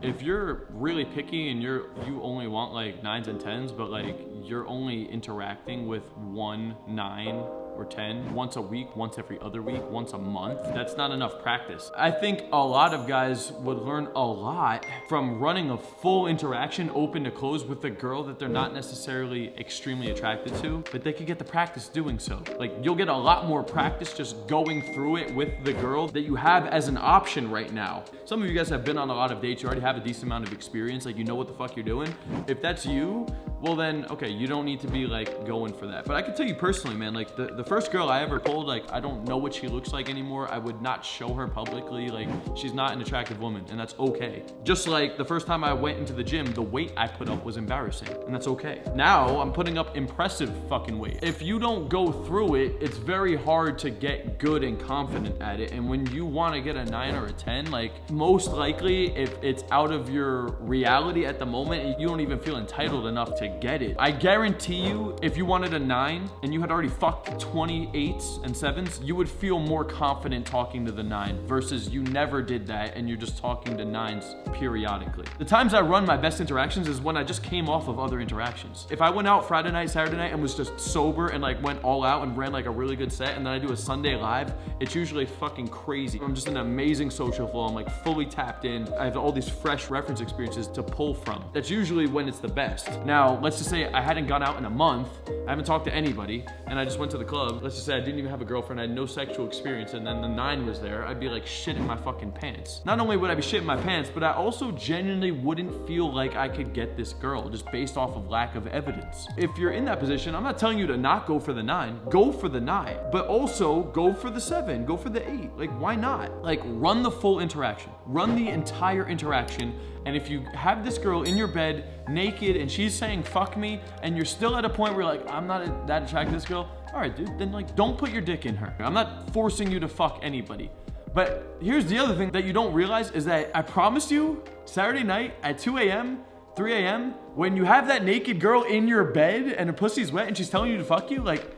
If you're really picky and you only want like 9s and 10s, but like you're only interacting with 1, 9, or 10 once a week, once every other week, once a month, that's not enough practice. I think a lot of guys would learn a lot from running a full interaction open to close with a girl that they're not necessarily extremely attracted to, but they could get the practice doing so. Like, you'll get a lot more practice just going through it with the girl that you have as an option right now. Some of you guys have been on a lot of dates, you already have a decent amount of experience, like you know what the fuck you're doing. If that's you, well then, okay, you don't need to be like going for that. But I can tell you personally, man, like the first girl I ever told, like, I don't know what she looks like anymore, I would not show her publicly, like, she's not an attractive woman, and that's okay. Just like the first time I went into the gym, the weight I put up was embarrassing, and that's okay. Now, I'm putting up impressive fucking weight. If you don't go through it, it's very hard to get good and confident at it, and when you want to get a 9 or a 10, like, most likely, if it's out of your reality at the moment, you don't even feel entitled enough to get it. I guarantee you, if you wanted a 9, and you had already fucked 28s and 7s, you would feel more confident talking to the 9 versus you never did that and you're just talking to 9s periodically. The times I run my best interactions is when I just came off of other interactions. If I went out Friday night, Saturday night and was just sober and like went all out and ran like a really good set, and then I do a Sunday live, it's usually fucking crazy. I'm just in an amazing social flow. I'm like fully tapped in. I have all these fresh reference experiences to pull from. That's usually when it's the best. Now, let's just say I hadn't gone out in a month, I haven't talked to anybody, and I just went to the club. Let's just say I didn't even have a girlfriend, I had no sexual experience, and then the 9 was there, I'd be like shitting my fucking pants. Not only would I be shitting my pants, but I also genuinely wouldn't feel like I could get this girl just based off of lack of evidence. If you're in that position, I'm not telling you to not go for the 9, go for the 9, but also go for the 7, go for the 8. Like, why not? Like, run the full interaction, run the entire interaction. And if you have this girl in your bed naked and she's saying fuck me, and you're still at a point where you're like, I'm not that attracted to this girl, all right, dude, then like, don't put your dick in her. I'm not forcing you to fuck anybody. But here's the other thing that you don't realize is that I promise you, Saturday night at 2 a.m., 3 a.m., when you have that naked girl in your bed and her pussy's wet and she's telling you to fuck you, like,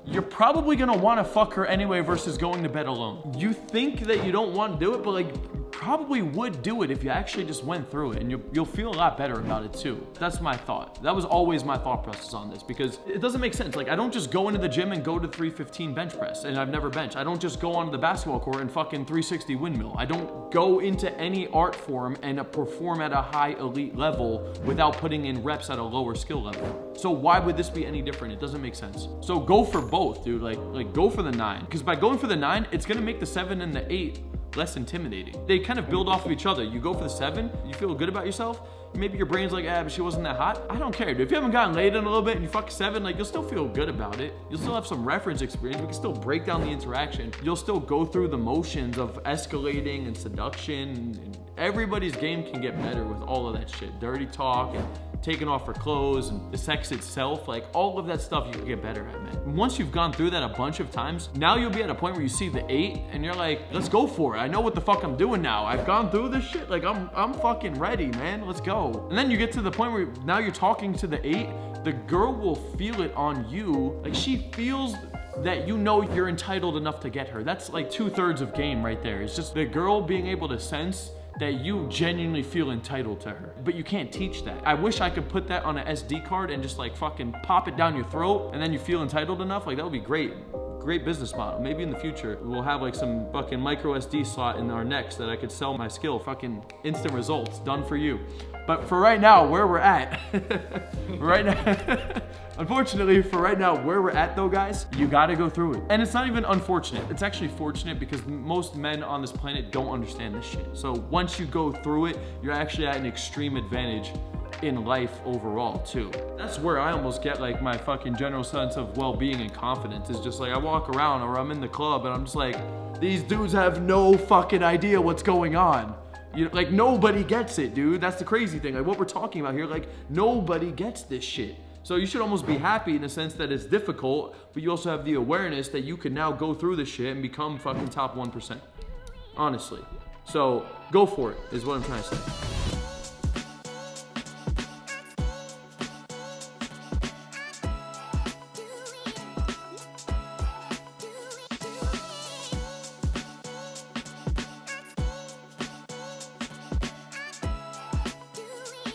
you're probably gonna wanna fuck her anyway versus going to bed alone. You think that you don't want to do it, but like, probably would do it if you actually just went through it, and you'll feel a lot better about it too. That's my thought. That was always my thought process on this, because it doesn't make sense. Like, I don't just go into the gym and go to 315 bench press, and I've never benched. I don't just go onto the basketball court and fucking 360 windmill. I don't go into any art form and perform at a high elite level without putting in reps at a lower skill level. So why would this be any different? It doesn't make sense. So go for both, dude. Like go for the 9, because by going for the 9, it's gonna make the 7 and the 8 less intimidating. They kind of build off of each other. You go for the 7, you feel good about yourself, maybe your brain's like, but she wasn't that hot. I don't care, dude. If you haven't gotten laid in a little bit and you fuck 7, like, you'll still feel good about it. You'll still have some reference experience. We can still break down the interaction. You'll still go through the motions of escalating and seduction. And everybody's game can get better with all of that shit. Dirty talk and taking off her clothes and the sex itself, like all of that stuff you can get better at, man. And once you've gone through that a bunch of times, now you'll be at a point where you see the 8 and you're like, let's go for it. I know what the fuck I'm doing now. I've gone through this shit. Like, I'm fucking ready, man. Let's go. And then you get to the point where now you're talking to the 8, the girl will feel it on you. Like, she feels that you know you're entitled enough to get her. That's like 2/3 of game right there. It's just the girl being able to sense that you genuinely feel entitled to her. But you can't teach that. I wish I could put that on an SD card and just like fucking pop it down your throat, and then you feel entitled enough. Like, that would be great. Great business model. Maybe in the future we'll have like some fucking micro SD slot in our necks that I could sell my skill. Fucking instant results done for you. But for right now, where we're at, right now, unfortunately for right now, where we're at though, guys, you gotta go through it. And it's not even unfortunate. It's actually fortunate, because most men on this planet don't understand this shit. So once you go through it, you're actually at an extreme advantage in life overall too. That's where I almost get like my fucking general sense of well-being and confidence. Is just like, I walk around or I'm in the club and I'm just like, these dudes have no fucking idea what's going on. You know, like, nobody gets it, dude. That's the crazy thing. Like, what we're talking about here, like, nobody gets this shit. So you should almost be happy in the sense that it's difficult, but you also have the awareness that you can now go through this shit and become fucking top 1%. Honestly. So go for it, is what I'm trying to say.